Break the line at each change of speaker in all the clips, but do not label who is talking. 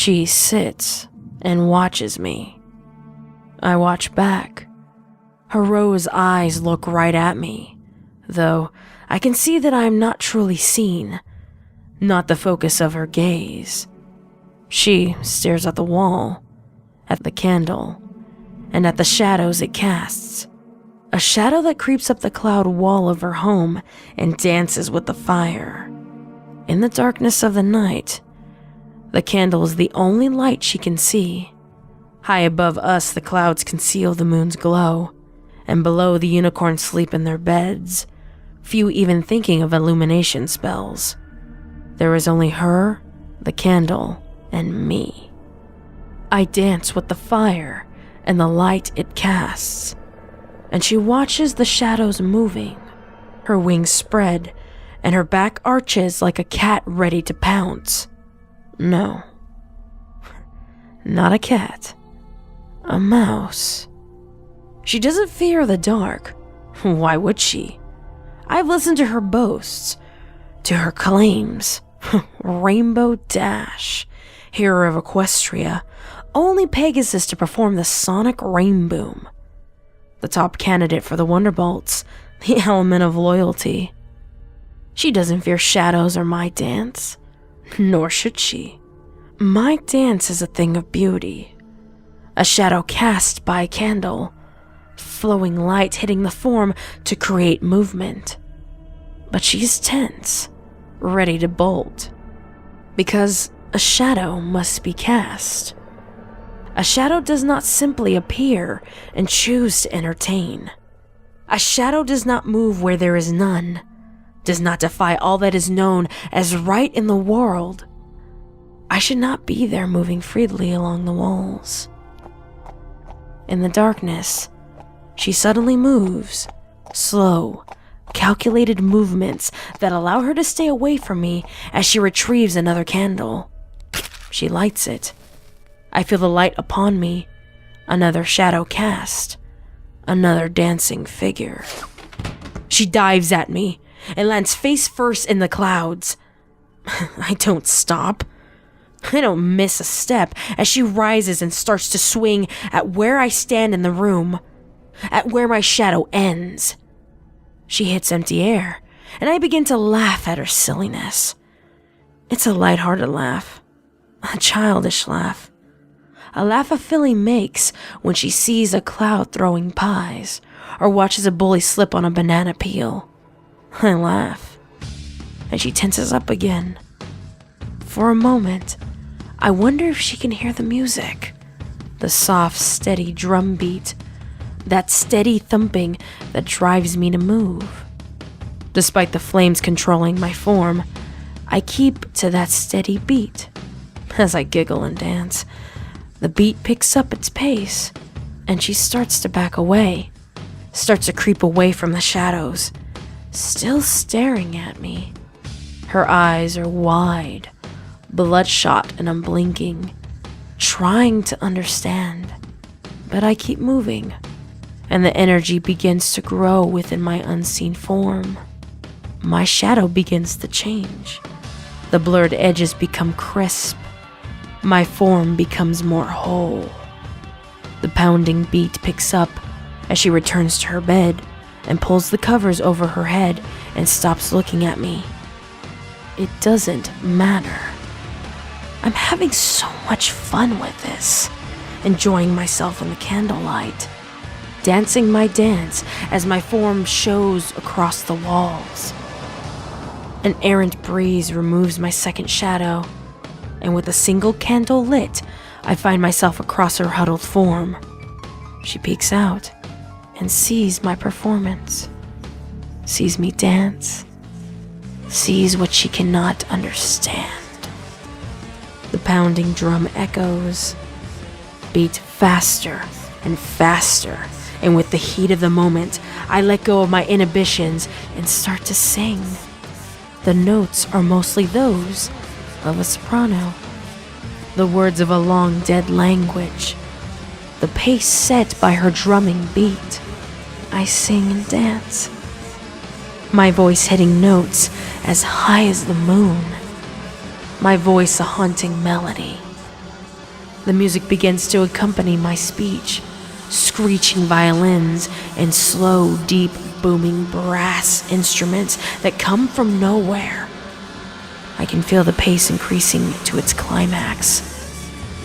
She sits and watches me. I watch back. Her rose eyes look right at me, though I can see that I am not truly seen, not the focus of her gaze. She stares at the wall, at the candle, and at the shadows it casts. A shadow that creeps up the cloud wall of her home and dances with the fire. In the darkness of the night, the candle is the only light she can see. High above us, the clouds conceal the moon's glow, and below the unicorns sleep in their beds, few even thinking of illumination spells. There is only her, the candle, and me. I dance with the fire and the light it casts, and she watches the shadows moving. Her wings spread, and her back arches like a cat ready to pounce. No, not a cat, a mouse. She doesn't fear the dark. Why would she? I've listened to her boasts, to her claims. Rainbow Dash, hero of Equestria, only Pegasus to perform the sonic rainboom. The top candidate for the Wonderbolts, the element of loyalty. She doesn't fear shadows or my dance, nor should she. My dance is a thing of beauty, a shadow cast by a candle, flowing light hitting the form to create movement. But she's tense, ready to bolt, because a shadow must be cast. A shadow does not simply appear and choose to entertain. A shadow does not move where there is none, does not defy all that is known as right in the world. I should not be there moving freely along the walls. In the darkness, she suddenly moves, slow, calculated movements that allow her to stay away from me as she retrieves another candle. She lights it. I feel the light upon me, another shadow cast, another dancing figure. She dives at me and lands face first in the clouds. I don't stop. I don't miss a step as she rises and starts to swing at where I stand in the room, at where my shadow ends. She hits empty air, and I begin to laugh at her silliness. It's a lighthearted laugh, a childish laugh, a laugh a filly makes when she sees a cloud throwing pies or watches a bully slip on a banana peel. I laugh, and she tenses up again. For a moment, I wonder if she can hear the music, the soft, steady drum beat, that steady thumping that drives me to move. Despite the flames controlling my form, I keep to that steady beat. As I giggle and dance, the beat picks up its pace, and she starts to back away, starts to creep away from the shadows, still staring at me. Her eyes are wide, bloodshot and unblinking, trying to understand. But I keep moving, and the energy begins to grow within my unseen form. My shadow begins to change. The blurred edges become crisp. My form becomes more whole. The pounding beat picks up as she returns to her bed and pulls the covers over her head and stops looking at me. It doesn't matter. I'm having so much fun with this, enjoying myself in the candlelight, dancing my dance as my form shows across the walls. An errant breeze removes my second shadow, and with a single candle lit, I find myself across her huddled form. She peeks out and sees my performance, sees me dance, sees what she cannot understand. The pounding drum echoes, beat faster and faster, and with the heat of the moment, I let go of my inhibitions and start to sing. The notes are mostly those of a soprano, the words of a long dead language, the pace set by her drumming beat. I sing and dance, my voice hitting notes as high as the moon, my voice a haunting melody, The music begins to accompany my speech, screeching violins and slow, deep, booming brass instruments that come from nowhere. I can feel the pace increasing to its climax.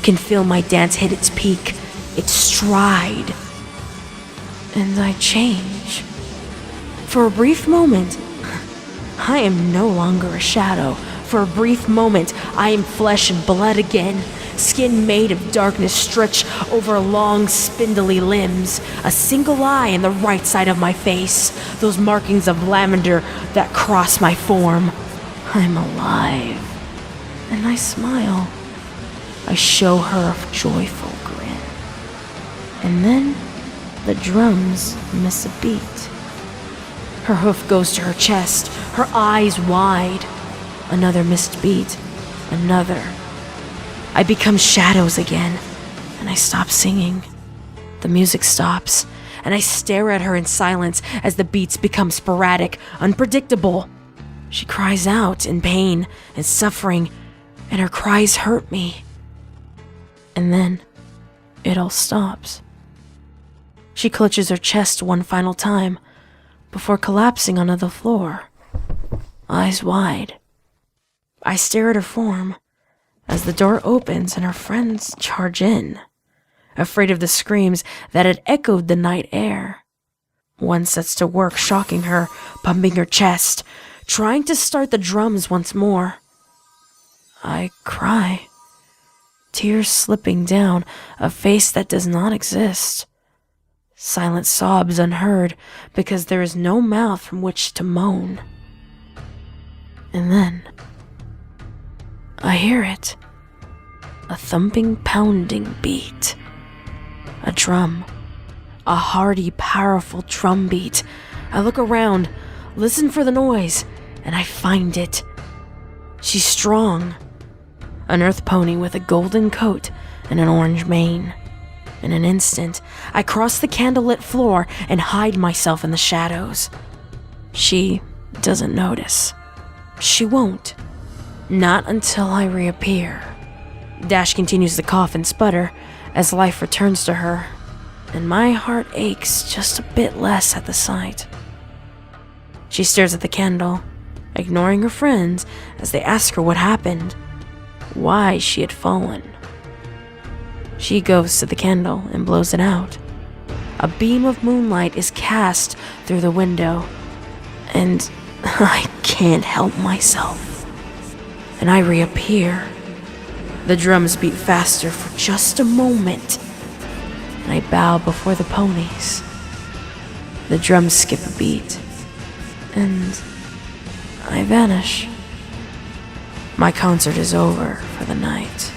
Can feel my dance hit its peak, its stride. And I change. For a brief moment, I am no longer a shadow. For a brief moment, I am flesh and blood again. Skin made of darkness stretched over long, spindly limbs. A single eye in the right side of my face. Those markings of lavender that cross my form. I'm alive. And I smile. I show her a joyful grin. And then the drums miss a beat. Her hoof goes to her chest, her eyes wide. Another missed beat. Another. I become shadows again, and I stop singing. The music stops, and I stare at her in silence as the beats become sporadic, unpredictable. She cries out in pain and suffering, and her cries hurt me. And then it all stops. She clutches her chest one final time before collapsing onto the floor, eyes wide. I stare at her form as the door opens and her friends charge in, afraid of the screams that had echoed the night air. One sets to work shocking her, pumping her chest, trying to start the drums once more. I cry, tears slipping down a face that does not exist. Silent sobs unheard because there is no mouth from which to moan. And then I hear it. A thumping, pounding beat. A drum. A hearty, powerful drum beat. I look around, listen for the noise, and I find it. She's strong. An earth pony with a golden coat and an orange mane. In an instant, I cross the candlelit floor and hide myself in the shadows. She doesn't notice. She won't. Not until I reappear. Dash continues to cough and sputter as life returns to her, and my heart aches just a bit less at the sight. She stares at the candle, ignoring her friends as they ask her what happened, why she had fallen. She goes to the candle and blows it out. A beam of moonlight is cast through the window, and I can't help myself. And I reappear. The drums beat faster for just a moment, and I bow before the ponies. The drums skip a beat, and I vanish. My concert is over for the night.